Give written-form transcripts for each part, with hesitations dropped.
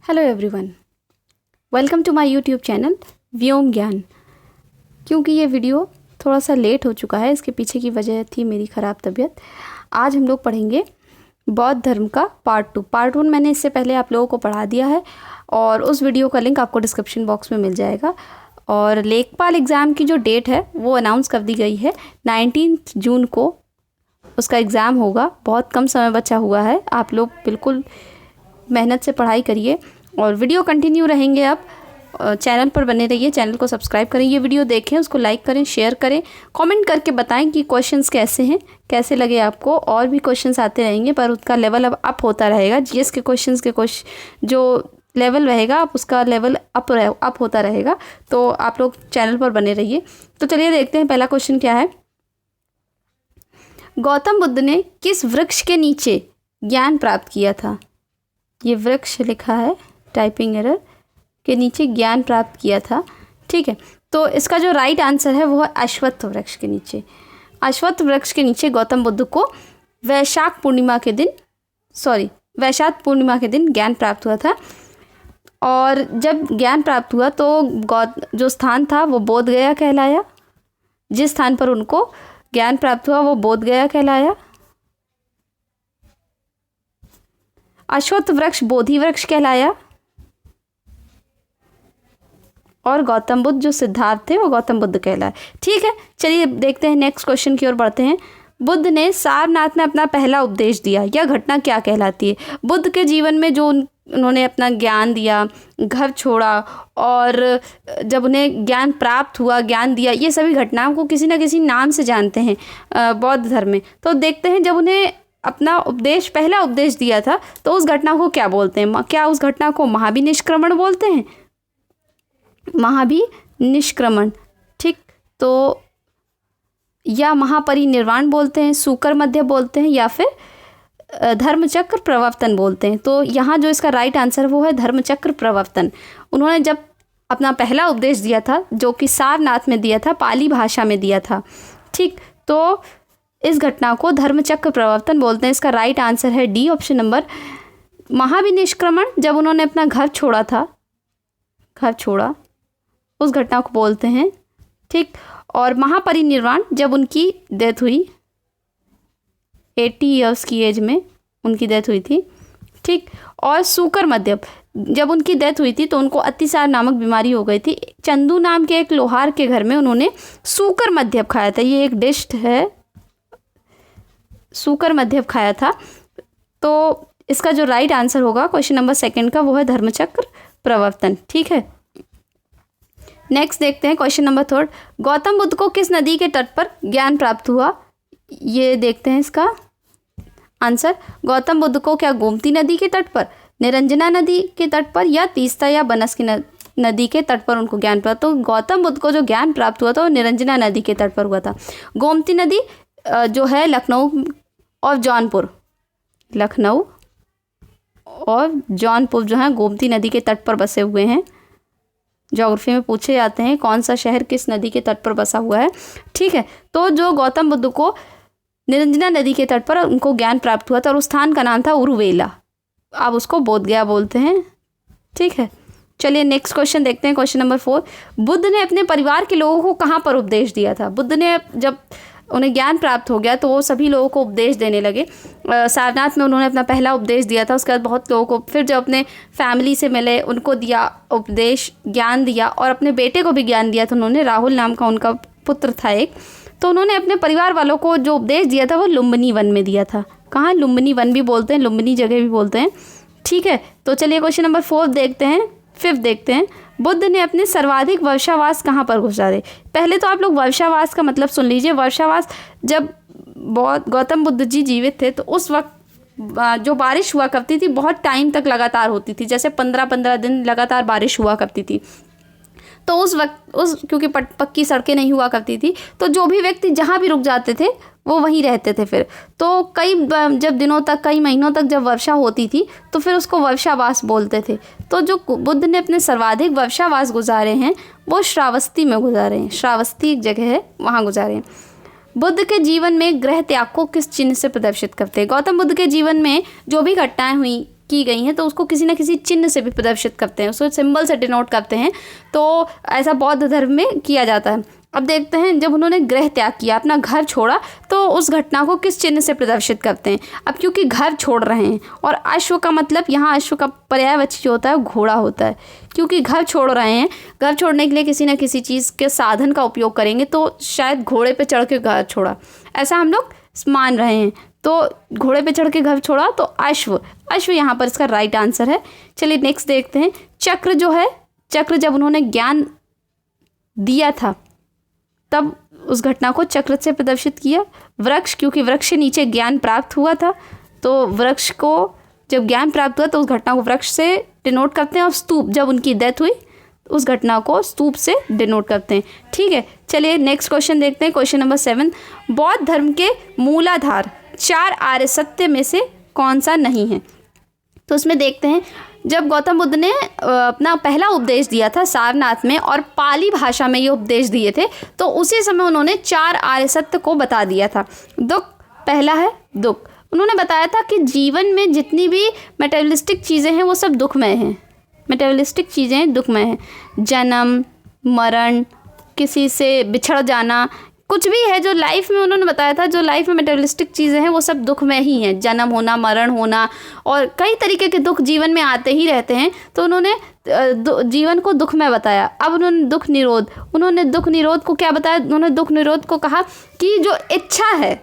Hello everyone, welcome to my YouTube channel Vyom Gyan. क्योंकि ये video थोड़ा सा लेट हो चुका है, इसके पीछे की वजह थी मेरी ख़राब तबीयत। आज हम लोग पढ़ेंगे बौद्ध धर्म का पार्ट 1 मैंने इससे पहले आप लोगों को पढ़ा दिया है और उस वीडियो का लिंक आपको डिस्क्रिप्शन बॉक्स में मिल जाएगा। और लेखपाल एग्ज़ाम की जो डेट है वो अनाउंस कर दी गई है, 19 जून को उसका एग्ज़ाम होगा। बहुत कम समय बचा हुआ है, आप लोग बिल्कुल मेहनत से पढ़ाई करिए और वीडियो कंटिन्यू रहेंगे। आप चैनल पर बने रहिए, चैनल को सब्सक्राइब करें, ये वीडियो देखें, उसको लाइक करें, शेयर करें, कमेंट करके बताएं कि क्वेश्चंस कैसे हैं, कैसे लगे आपको। और भी क्वेश्चंस आते रहेंगे पर उसका लेवल अब अप होता रहेगा। जीएस के क्वेश्चंस के जो लेवल रहेगा आप उसका लेवल अप होता रहेगा, तो आप लोग चैनल पर बने रहिए। तो चलिए देखते हैं पहला क्वेश्चन क्या है। गौतम बुद्ध ने किस वृक्ष के नीचे ज्ञान प्राप्त किया था? ये वृक्ष लिखा है, टाइपिंग एरर, के नीचे ज्ञान प्राप्त किया था। ठीक है, तो इसका जो राइट आंसर है वो है अश्वत्थ वृक्ष के नीचे। अश्वत्थ वृक्ष के नीचे गौतम बुद्ध को वैशाख पूर्णिमा के दिन ज्ञान प्राप्त हुआ था। और जब ज्ञान प्राप्त हुआ तो जो स्थान था वो बोध गया कहलाया। जिस स्थान पर उनको ज्ञान प्राप्त हुआ वो बोध गया कहलाया। अश्वत्थ वृक्ष बोधि वृक्ष कहलाया और गौतम बुद्ध जो सिद्धार्थ थे वो गौतम बुद्ध कहलाए। ठीक है, चलिए देखते हैं, नेक्स्ट क्वेश्चन की ओर बढ़ते हैं। बुद्ध ने सारनाथ में अपना पहला उपदेश दिया, यह घटना क्या कहलाती है? बुद्ध के जीवन में जो उन्होंने अपना ज्ञान दिया, घर छोड़ा और जब उन्हें ज्ञान प्राप्त हुआ, ज्ञान दिया, ये सभी घटनाओं को किसी न किसी नाम से जानते हैं बौद्ध धर्म में। तो देखते हैं, जब उन्हें अपना पहला उपदेश दिया था तो उस घटना को क्या बोलते हैं? क्या उस घटना को महाभिनिष्क्रमण बोलते हैं? महाभिनिष्क्रमण, ठीक, तो या महापरिनिर्वाण बोलते हैं, सूकर मध्य बोलते हैं, या फिर धर्मचक्र प्रवर्तन बोलते हैं। तो यहाँ जो इसका राइट आंसर वो है धर्मचक्र प्रवर्तन। उन्होंने जब अपना पहला उपदेश दिया था जो कि सारनाथ में दिया था, पाली भाषा में दिया था, ठीक, तो इस घटना को धर्मचक्र प्रवर्तन बोलते हैं। इसका राइट आंसर है डी, ऑप्शन नंबर। महाभिनिष्क्रमण जब उन्होंने अपना घर छोड़ा उस घटना को बोलते हैं, ठीक। और महापरिनिर्वाण जब उनकी डेथ हुई, 80 ईयर्स की एज में उनकी डेथ हुई थी, ठीक। और सूकर मध्यम जब उनकी डेथ हुई थी तो उनको अतिसार नामक बीमारी हो गई थी। चंदू नाम के एक लोहार के घर में उन्होंने सूकर मध्यम खाया था, ये एक डिश है, सूकर मध्यम खाया था। तो इसका जो राइट आंसर होगा क्वेश्चन नंबर 2 का वो है धर्मचक्र प्रवर्तन। ठीक है, नेक्स्ट देखते हैं क्वेश्चन नंबर 3। गौतम बुद्ध को किस नदी के तट पर ज्ञान प्राप्त हुआ? ये देखते हैं इसका आंसर। गौतम बुद्ध को क्या गोमती नदी के तट पर, निरंजना नदी के तट पर, या तीस्ता या बनस की नदी के तट पर उनको ज्ञान प्राप्त? तो गौतम बुद्ध को जो ज्ञान प्राप्त हुआ था वो निरंजना नदी के तट पर हुआ था। गोमती नदी जो है लखनऊ और जौनपुर जो है गोमती नदी के तट पर बसे हुए हैं। ज्योग्राफी में पूछे जाते हैं कौन सा शहर किस नदी के तट पर बसा हुआ है। ठीक है, तो जो गौतम बुद्ध को निरंजना नदी के तट पर उनको ज्ञान प्राप्त हुआ था और उस स्थान का नाम था उरुवेला, आप उसको बोध गया बोलते हैं। ठीक है, चलिए नेक्स्ट क्वेश्चन देखते हैं, क्वेश्चन नंबर 4। बुद्ध ने अपने परिवार के लोगों को कहाँ पर उपदेश दिया था? बुद्ध ने जब उन्हें ज्ञान प्राप्त हो गया तो वो सभी लोगों को उपदेश देने लगे। सारनाथ में उन्होंने अपना पहला उपदेश दिया था, उसके बाद बहुत लोगों को, फिर जब अपने फैमिली से मिले उनको दिया उपदेश, ज्ञान दिया, और अपने बेटे को भी ज्ञान दिया था उन्होंने। राहुल नाम का उनका पुत्र था एक, तो उन्होंने अपने परिवार वालों को जो उपदेश दिया था वो लुम्बिनी वन में दिया था। कहाँ? लुम्बिनी वन भी बोलते हैं, लुम्बिनी जगह भी बोलते हैं। ठीक है, तो चलिए क्वेश्चन नंबर 5 देखते हैं। बुद्ध ने अपने सर्वाधिक वर्षावास कहाँ पर गुजारे? पहले तो आप लोग वर्षावास का मतलब सुन लीजिए। वर्षावास जब गौतम बुद्ध जी जीवित थे तो उस वक्त जो बारिश हुआ करती थी बहुत टाइम तक लगातार होती थी, जैसे 15-15 दिन लगातार बारिश हुआ करती थी। तो उस वक्त क्योंकि पक्की सड़कें नहीं हुआ करती थी, तो जो भी व्यक्ति जहाँ भी रुक जाते थे वो वहीं रहते थे। फिर तो कई महीनों तक जब वर्षा होती थी तो फिर उसको वर्षावास बोलते थे। तो जो बुद्ध ने अपने सर्वाधिक वर्षावास गुजारे हैं वो श्रावस्ती में गुजारे हैं। श्रावस्ती एक जगह है, वहाँ गुजारे हैं। बुद्ध के जीवन में ग्रह त्याग को किस चिन्ह से प्रदर्शित करते हैं? गौतम बुद्ध के जीवन में जो भी घटनाएं हुई की गई हैं तो उसको किसी न किसी चिन्ह से भी प्रदर्शित करते हैं, उसको सिंबल से डिनोट करते हैं। तो ऐसा बौद्ध धर्म में किया जाता है। अब देखते हैं जब उन्होंने गृह त्याग किया, अपना घर छोड़ा, तो उस घटना को किस चिन्ह से प्रदर्शित करते हैं। अब क्योंकि घर छोड़ रहे हैं और अश्व का मतलब यहाँ अश्व का पर्यायवाची जो होता है वो घोड़ा होता है, क्योंकि घर छोड़ रहे हैं, घर छोड़ने के लिए किसी न किसी चीज़ के साधन का उपयोग करेंगे, तो शायद घोड़े पे चढ़ के घर छोड़ा, ऐसा हम लोग मान रहे हैं। तो घोड़े पे चढ़ के घर छोड़ा, तो अश्व, अश्व यहाँ पर इसका राइट आंसर है। चलिए नेक्स्ट देखते हैं। चक्र जो है, चक्र जब उन्होंने ज्ञान दिया था तब उस घटना को चक्र से प्रदर्शित किया। वृक्ष, क्योंकि वृक्ष से नीचे ज्ञान प्राप्त हुआ था, तो वृक्ष को जब ज्ञान प्राप्त हुआ तो उस घटना को वृक्ष से डिनोट करते हैं। और स्तूप, जब उनकी डेथ हुई उस घटना को स्तूप से डिनोट करते हैं। ठीक है, चलिए नेक्स्ट क्वेश्चन देखते हैं। क्वेश्चन नंबर 7, बौद्ध धर्म के मूलाधार 4 आर्य सत्य में से कौन सा नहीं है। तो उसमें देखते हैं, जब गौतम बुद्ध ने अपना पहला उपदेश दिया था सारनाथ में और पाली भाषा में ये उपदेश दिए थे, तो उसी समय उन्होंने 4 आर्य सत्य को बता दिया था। दुख, पहला है दुख। उन्होंने बताया था कि जीवन में जितनी भी मटेरियलिस्टिक चीज़ें हैं वो सब दुखमय हैं, मटेरियलिस्टिक चीज़ें दुखमय हैं। जन्म, मरण, किसी से बिछड़ जाना, कुछ भी है जो लाइफ में, उन्होंने बताया था जो लाइफ में मटेरियलिस्टिक चीज़ें हैं वो सब दुख में ही हैं। जन्म होना, मरण होना और कई तरीके के दुख जीवन में आते ही रहते हैं, तो उन्होंने जीवन को दुख में बताया। अब उन्होंने दुख निरोध, उन्होंने दुख निरोध को क्या बताया, उन्होंने दुख निरोध को कहा कि जो इच्छा है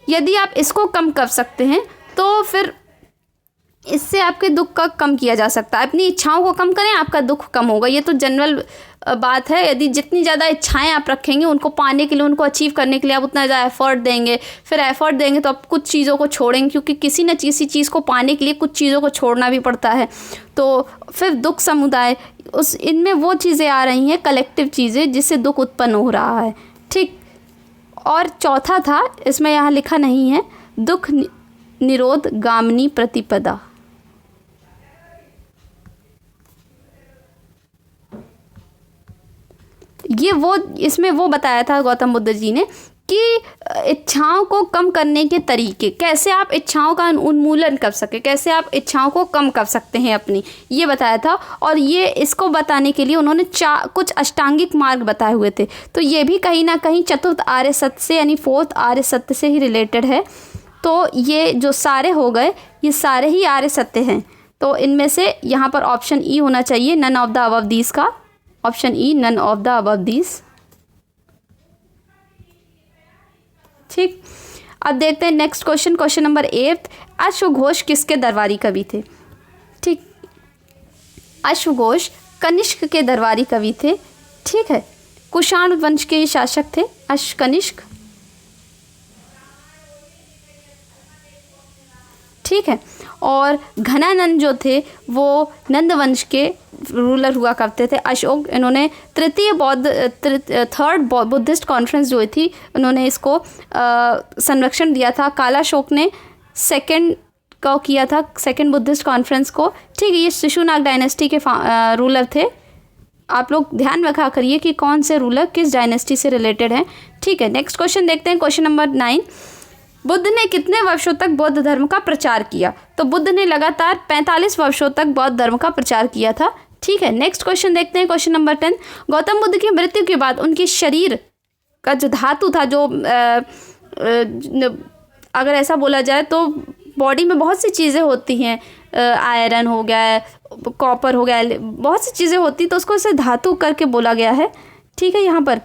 यदि आप इसको कम कर सकते हैं तो फिर इससे आपके दुख का कम किया जा सकता है। अपनी इच्छाओं को कम करें, आपका दुख कम होगा। ये तो जनरल बात है। यदि जितनी ज़्यादा इच्छाएं आप रखेंगे उनको पाने के लिए, उनको अचीव करने के लिए आप उतना ज़्यादा एफर्ट देंगे, फिर एफर्ट देंगे तो आप कुछ चीज़ों को छोड़ेंगे, क्योंकि किसी न किसी चीज़ को पाने के लिए कुछ चीज़ों को छोड़ना भी पड़ता है। तो फिर दुख समुदाय, उस इनमें वो चीज़ें आ रही हैं, कलेक्टिव चीज़ें जिससे दुख उत्पन्न हो रहा है। ठीक, और चौथा था, इसमें यहाँ लिखा नहीं है, दुख निरोध गामिनी प्रतिपदा। ये वो, इसमें वो बताया था गौतम बुद्ध जी ने कि इच्छाओं को कम करने के तरीके, कैसे आप इच्छाओं का उन्मूलन कर सके, कैसे आप इच्छाओं को कम कर सकते हैं अपनी, ये बताया था। और ये इसको बताने के लिए उन्होंने कुछ अष्टांगिक मार्ग बताए हुए थे। तो ये भी कहीं ना कहीं चतुर्थ आर्य सत्य से यानी 4th आर्य सत्य से ही रिलेटेड है। तो ये जो सारे हो गए, ये सारे ही आर्य सत्य हैं। तो इनमें से यहाँ पर ऑप्शन ई होना चाहिए, none of the above these का। Option E, none of the above these. ठीक, अब देखते हैं नेक्स्ट क्वेश्चन। क्वेश्चन नंबर 8, अश्वघोष किसके दरबारी कवि थे। ठीक, अश्वघोष कनिष्क के दरबारी कवि थे। ठीक है, कुषाण वंश के शासक थे कनिष्क। ठीक है, और घनानंद जो थे वो नंद वंश के रूलर हुआ करते थे। अशोक, इन्होंने थर्ड बुद्धिस्ट कॉन्फ्रेंस जो थी उन्होंने इसको संरक्षण दिया था। कालाशोक ने सेकंड को किया था, सेकंड बुद्धिस्ट कॉन्फ्रेंस को। ठीक है, ये शिशुनाग डायनेस्टी के रूलर थे। आप लोग ध्यान रखा करिए कि कौन से रूलर किस डायनेस्टी से रिलेटेड हैं। ठीक है, नेक्स्ट क्वेश्चन देखते हैं। क्वेश्चन नंबर 9, बुद्ध ने कितने वर्षों तक बौद्ध धर्म का प्रचार किया। तो बुद्ध ने लगातार 45 वर्षों तक बौद्ध धर्म का प्रचार किया था। ठीक है, नेक्स्ट क्वेश्चन देखते हैं। क्वेश्चन नंबर 10, गौतम बुद्ध की मृत्यु के बाद उनके शरीर का जो धातु था, जो अगर ऐसा बोला जाए तो बॉडी में बहुत सी चीज़ें होती हैं, आयरन हो गया, कॉपर हो गया, बहुत सी चीज़ें होती, तो उसको इसे धातु करके बोला गया है। ठीक है, यहाँ पर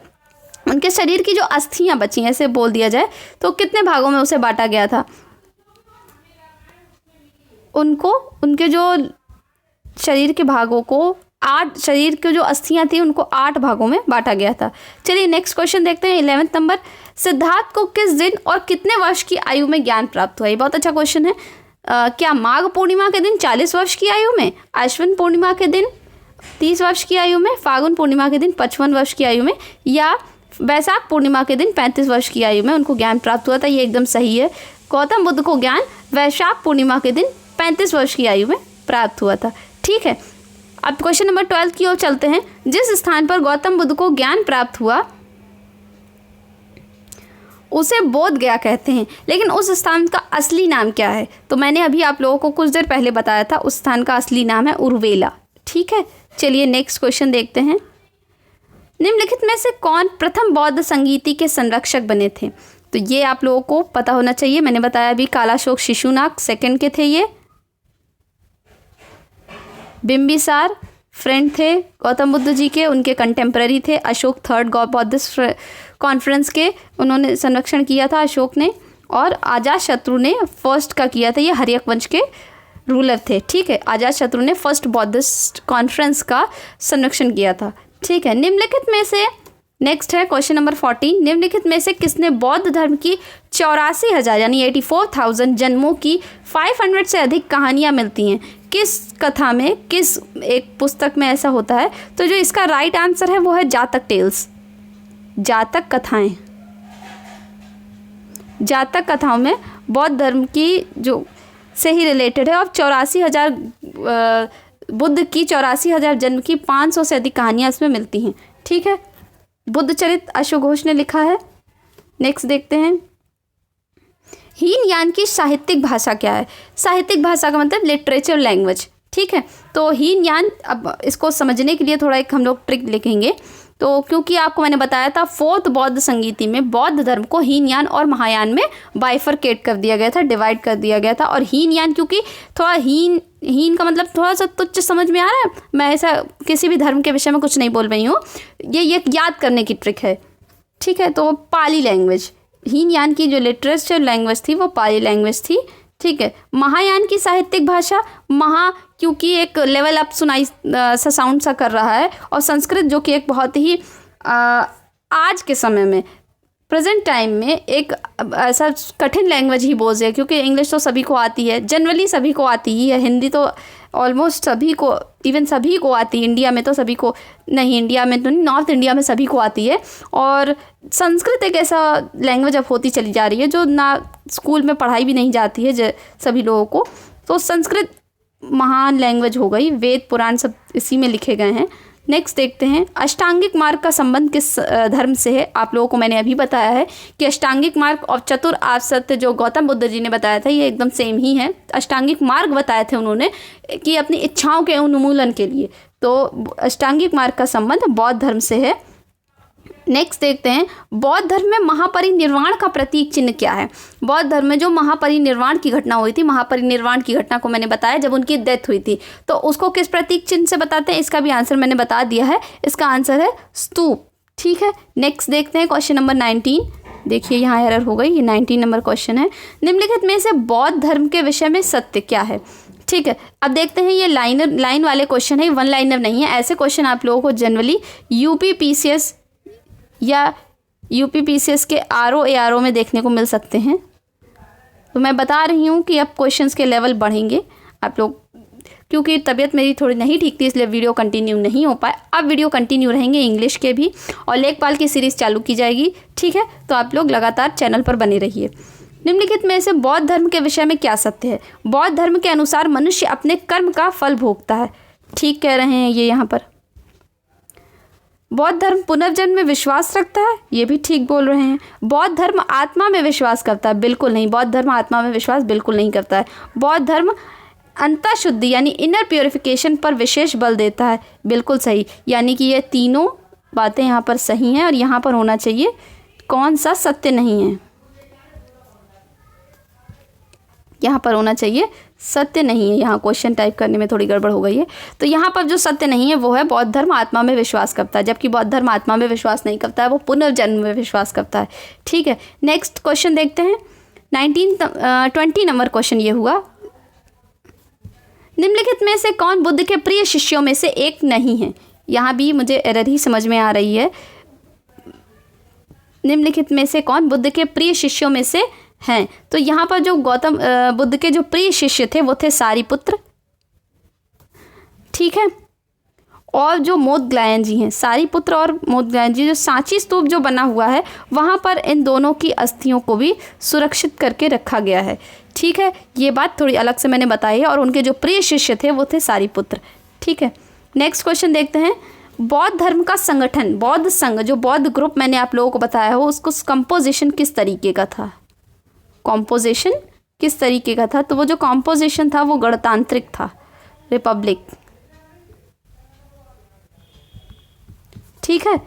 उनके शरीर की जो अस्थियां बची हैं, ऐसे बोल दिया जाए तो कितने भागों में उसे बांटा गया था। उनको, उनके जो शरीर के भागों को 8, शरीर के जो अस्थियां थी उनको 8 भागों में बांटा गया था। चलिए नेक्स्ट क्वेश्चन देखते हैं। 11th नंबर, सिद्धार्थ को किस दिन और कितने वर्ष की आयु में ज्ञान प्राप्त हुआ। ये बहुत अच्छा क्वेश्चन है। क्या माघ पूर्णिमा के दिन 40 वर्ष की आयु में, अश्विन पूर्णिमा के दिन 30 वर्ष की आयु में, फागुन पूर्णिमा के दिन 55 वर्ष की आयु में, या वैशाख पूर्णिमा के दिन 35 वर्ष की आयु में उनको ज्ञान प्राप्त हुआ था। ये एकदम सही है। गौतम बुद्ध को ज्ञान वैशाख पूर्णिमा के दिन 35 वर्ष की आयु में प्राप्त हुआ था। ठीक है, अब क्वेश्चन नंबर 12 की ओर चलते हैं। जिस स्थान पर गौतम बुद्ध को ज्ञान प्राप्त हुआ उसे बोध गया कहते हैं, लेकिन उस स्थान का असली नाम क्या है? तो मैंने अभी आप लोगों को कुछ देर पहले बताया था, उस स्थान का असली नाम है उर्वेला। ठीक है, चलिए नेक्स्ट क्वेश्चन देखते हैं। निम्नलिखित में से कौन प्रथम बौद्ध संगीति के संरक्षक बने थे? तो ये आप लोगों को पता होना चाहिए, मैंने बताया अभी कालाशोक शिशुनाग सेकंड के थे, ये बिंबिसार फ्रेंड थे गौतम बुद्ध जी के, उनके कंटेम्प्रेरी थे। अशोक थर्ड बौद्धिस्ट कॉन्फ्रेंस के उन्होंने संरक्षण किया था अशोक ने, और अजातशत्रु ने फर्स्ट का किया था, ये हर्यक वंश के रूलर थे। ठीक है, अजातशत्रु ने फर्स्ट बौद्धिस्ट कॉन्फ्रेंस का संरक्षण किया था। ठीक है, निम्नलिखित में से नेक्स्ट है क्वेश्चन नंबर 14, निम्नलिखित में से किसने बौद्ध धर्म की 84,000 यानी 84,000 जन्मों की 500 से अधिक कहानियाँ मिलती हैं? किस कथा में, किस एक पुस्तक में ऐसा होता है? तो जो इसका राइट आंसर है वो है जातक टेल्स, जातक कथाएं। जातक कथाओं में बौद्ध धर्म की जो से ही रिलेटेड है, और 84,000 बुद्ध की 84,000 जन्म की 500 से अधिक कहानियाँ इसमें मिलती हैं। ठीक है, बुद्ध चरित अशोक घोष ने लिखा है। नेक्स्ट देखते हैं, हीनयान की साहित्यिक भाषा क्या है? साहित्यिक भाषा का मतलब लिटरेचर लैंग्वेज। ठीक है, तो हीनयान, अब इसको समझने के लिए थोड़ा एक हम लोग ट्रिक लिखेंगे। तो क्योंकि आपको मैंने बताया था फोर्थ बौद्ध संगीति में बौद्ध धर्म को हीनयान और महायान में बाइफरकेट कर दिया गया था, डिवाइड कर दिया गया था। और हीनयान क्योंकि थोड़ा हीन का मतलब थोड़ा सा तुच्छ समझ में आ रहा है, मैं ऐसा किसी भी धर्म के विषय में कुछ नहीं बोल रही हूँ, ये याद करने की ट्रिक है। ठीक है, तो पाली लैंग्वेज, हीनयान की जो लिटरेचर लैंग्वेज थी वो पाली लैंग्वेज थी। ठीक है, महायान की साहित्यिक भाषा, महा क्योंकि एक लेवल अप सुनाई सा साउंड सा कर रहा है, और संस्कृत जो कि एक बहुत ही आज के समय में प्रेजेंट टाइम में एक ऐसा कठिन लैंग्वेज ही बोल रहे, क्योंकि इंग्लिश तो सभी को आती है, जनरली सभी को आती ही है, हिंदी तो ऑलमोस्ट सभी को, इवन सभी को आती है, इंडिया में तो सभी को नहीं, इंडिया में तो नहीं, नॉर्थ इंडिया में सभी को आती है। और संस्कृत एक ऐसा लैंग्वेज अब होती चली जा रही है जो ना स्कूल में पढ़ाई भी नहीं जाती है सभी लोगों को। तो संस्कृत महान लैंग्वेज हो गई, वेद पुराण सब इसी में लिखे गए हैं। नेक्स्ट देखते हैं, अष्टांगिक मार्ग का संबंध किस धर्म से है? आप लोगों को मैंने अभी बताया है कि अष्टांगिक मार्ग और चतुर आसत्य जो गौतम बुद्ध जी ने बताया था ये एकदम सेम ही है। अष्टांगिक मार्ग बताए थे उन्होंने कि अपनी इच्छाओं के उन्मूलन के लिए, तो अष्टांगिक मार्ग का संबंध बौद्ध धर्म से है। नेक्स्ट देखते हैं, बौद्ध धर्म में महापरिनिर्वाण का प्रतीक चिन्ह क्या है? बौद्ध धर्म में जो महापरिनिर्वाण की घटना हुई थी, महापरिनिर्वाण की घटना को मैंने बताया जब उनकी डेथ हुई थी, तो उसको किस प्रतीक चिन्ह से बताते हैं? इसका भी आंसर मैंने बता दिया है, इसका आंसर है स्तूप। ठीक है, नेक्स्ट देखते हैं क्वेश्चन नंबर 19। देखिए यहाँ एरर हो गई, ये 19 नंबर क्वेश्चन है। निम्नलिखित में से बौद्ध धर्म के विषय में सत्य क्या है? ठीक है, अब देखते हैं, ये लाइन वाले क्वेश्चन है, वन लाइनर नहीं है। ऐसे क्वेश्चन आप लोगों को जनरली यूपीपीसीएस या यूपीपीसीएस के आरओ एआरओ में देखने को मिल सकते हैं। तो मैं बता रही हूँ कि अब क्वेश्चंस के लेवल बढ़ेंगे। आप लोग, क्योंकि तबीयत मेरी थोड़ी नहीं ठीक थी इसलिए वीडियो कंटिन्यू नहीं हो पाए, अब वीडियो कंटिन्यू रहेंगे इंग्लिश के भी, और लेखपाल की सीरीज़ चालू की जाएगी। ठीक है, तो आप लोग लगातार चैनल पर बने रहिए। निम्नलिखित में से बौद्ध धर्म के विषय में क्या सत्य है? बौद्ध धर्म के अनुसार मनुष्य अपने कर्म का फल भोगता है। ठीक कह रहे हैं ये यहाँ पर। बौद्ध धर्म पुनर्जन्म में विश्वास रखता है, ये भी ठीक बोल रहे हैं। बौद्ध धर्म आत्मा में विश्वास करता है, बिल्कुल नहीं, बौद्ध धर्म आत्मा में विश्वास बिल्कुल नहीं करता है। बौद्ध धर्म अंतःशुद्धि यानी इनर प्योरिफिकेशन पर विशेष बल देता है, बिल्कुल सही। यानी कि ये तीनों बातें यहाँ पर सही हैं, और यहाँ पर होना चाहिए कौन सा सत्य नहीं है, यहाँ पर होना चाहिए सत्य नहीं है। यहाँ क्वेश्चन टाइप करने में थोड़ी गड़बड़ हो गई है, तो यहाँ पर जो सत्य नहीं है वो है बौद्ध धर्म आत्मा में विश्वास करता है, जबकि बौद्ध धर्म आत्मा में विश्वास नहीं करता है, वो पुनर्जन्म में विश्वास करता है। ठीक है, नेक्स्ट क्वेश्चन देखते हैं। 20 नंबर क्वेश्चन ये हुआ, निम्नलिखित में से कौन बुद्ध के प्रिय शिष्यों में से एक नहीं है? यहाँ भी मुझे एरर ही समझ में आ रही है। निम्नलिखित में से कौन बुद्ध के प्रिय शिष्यों में से हैं? तो यहाँ पर जो गौतम बुद्ध के जो प्रिय शिष्य थे वो थे सारिपुत्र, ठीक है, और जो मोदग्लायन जी हैं, सारिपुत्र और मोदग्लायन जी, जो सांची स्तूप जो बना हुआ है वहाँ पर इन दोनों की अस्थियों को भी सुरक्षित करके रखा गया है। ठीक है, ये बात थोड़ी अलग से मैंने बताई है, और उनके जो प्रिय शिष्य थे वो थे सारिपुत्र। ठीक है, नेक्स्ट क्वेश्चन देखते हैं। बौद्ध धर्म का संगठन, बौद्ध संघ, जो बौद्ध ग्रुप मैंने आप लोगों को बताया हो, उसको कंपोजिशन किस तरीके का था, कॉम्पोजिशन किस तरीके का था? तो वो जो कॉम्पोजिशन था वो गणतांत्रिक था, रिपब्लिक। ठीक है,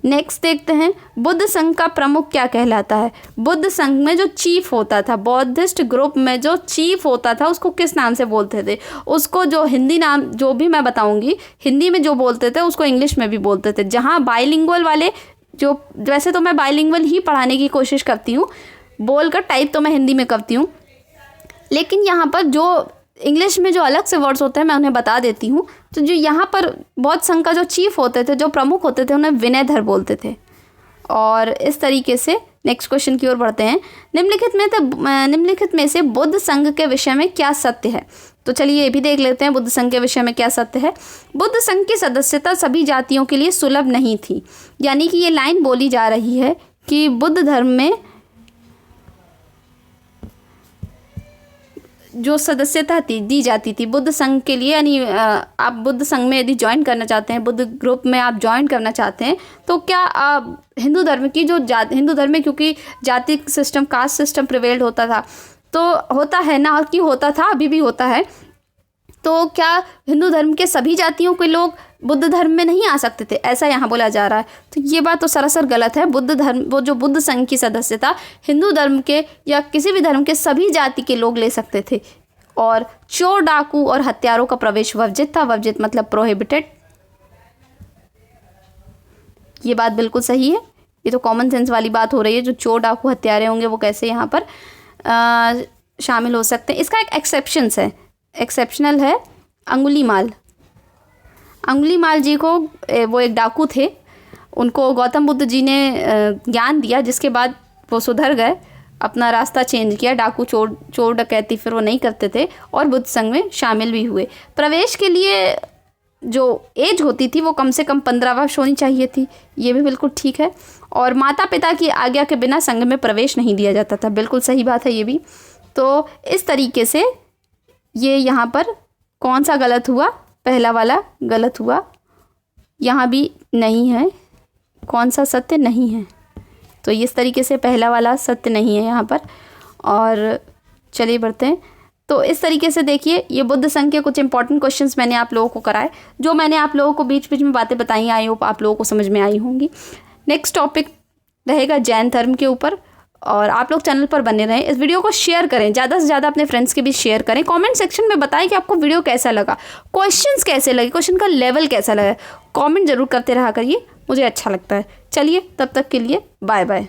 नेक्स्ट देखते हैं बुद्ध संघ का प्रमुख क्या कहलाता है। बुद्ध संघ में जो चीफ होता था, बौद्धिस्ट ग्रुप में जो चीफ होता था, उसको किस नाम से बोलते थे? उसको जो हिंदी नाम जो भी मैं बताऊंगी, हिंदी में जो बोलते थे उसको इंग्लिश में भी बोलते थे। जहाँ बाइलिंगुअल वाले, जो वैसे तो मैं बाइलिंगुअल ही पढ़ाने की कोशिश करती हूँ, बोलकर टाइप तो मैं हिंदी में करती हूँ, लेकिन यहाँ पर जो इंग्लिश में जो अलग से वर्ड्स होते हैं मैं उन्हें बता देती हूँ। तो जो यहाँ पर बौद्ध संघ का जो चीफ होते थे, जो प्रमुख होते थे, उन्हें विनयधर बोलते थे। और इस तरीके से नेक्स्ट क्वेश्चन की ओर बढ़ते हैं। निम्नलिखित में से बुद्ध संघ के विषय में क्या सत्य है? तो चलिए ये भी देख लेते हैं, बुद्ध संघ के विषय में क्या सत्य है। बुद्ध संघ की सदस्यता सभी जातियों के लिए सुलभ नहीं थी। यानी कि ये लाइन बोली जा रही है कि बुद्ध धर्म में जो सदस्यता थी दी जाती थी बुद्ध संघ के लिए, यानी आप बुद्ध संघ में यदि ज्वाइन करना चाहते हैं, बुद्ध ग्रुप में आप ज्वाइन करना चाहते हैं, तो क्या हिंदू धर्म की जो हिंदू धर्म में क्योंकि जाति सिस्टम, कास्ट सिस्टम प्रिवेल्ड होता था, तो होता है ना कि होता था, अभी भी होता है, तो क्या हिंदू धर्म के सभी जातियों के लोग बुद्ध धर्म में नहीं आ सकते थे? ऐसा यहाँ बोला जा रहा है। तो ये बात तो सरासर गलत है। बुद्ध धर्म, वो जो बुद्ध संघ की सदस्यता हिंदू धर्म के या किसी भी धर्म के सभी जाति के लोग ले सकते थे। और चोर, डाकू और हत्यारों का प्रवेश वर्जित था। वर्जित मतलब प्रोहिबिटेड। ये बात बिल्कुल सही है। ये तो कॉमन सेंस वाली बात हो रही है। जो चोर, डाकू, हत्यारे होंगे वो कैसे यहाँ पर शामिल हो सकते हैं? इसका एक एक्सेप्शंस है, एक्सेप्शनल है अंगुलीमाल। अंगुलीमाल जी को, वो एक डाकू थे, उनको गौतम बुद्ध जी ने ज्ञान दिया, जिसके बाद वो सुधर गए, अपना रास्ता चेंज किया, डाकू, चोर डकैती फिर वो नहीं करते थे और बुद्ध संघ में शामिल भी हुए। प्रवेश के लिए जो एज होती थी वो कम से कम 15 वर्ष होनी चाहिए थी, ये भी बिल्कुल ठीक है। और माता पिता की आज्ञा के बिना संघ में प्रवेश नहीं दिया जाता था, बिल्कुल सही बात है ये भी। तो इस तरीके से ये यहाँ पर कौन सा गलत हुआ? पहला वाला गलत हुआ। यहाँ भी नहीं है, कौन सा सत्य नहीं है? तो इस तरीके से पहला वाला सत्य नहीं है यहाँ पर। और चलिए बढ़ते हैं। तो इस तरीके से देखिए, ये बुद्ध संघ के कुछ इंपॉर्टेंट क्वेश्चंस मैंने आप लोगों को कराए, जो मैंने आप लोगों को बीच बीच में बातें बताई, आई होप आप लोगों को समझ में आई होंगी। नेक्स्ट टॉपिक रहेगा जैन धर्म के ऊपर, और आप लोग चैनल पर बने रहें। इस वीडियो को शेयर करें, ज़्यादा से ज़्यादा अपने फ्रेंड्स के बीच शेयर करें। कमेंट सेक्शन में बताएं कि आपको वीडियो कैसा लगा, क्वेश्चंस कैसे लगे, क्वेश्चन का लेवल कैसा लगा। कमेंट जरूर करते रहा करिए, मुझे अच्छा लगता है। चलिए तब तक के लिए बाय बाय।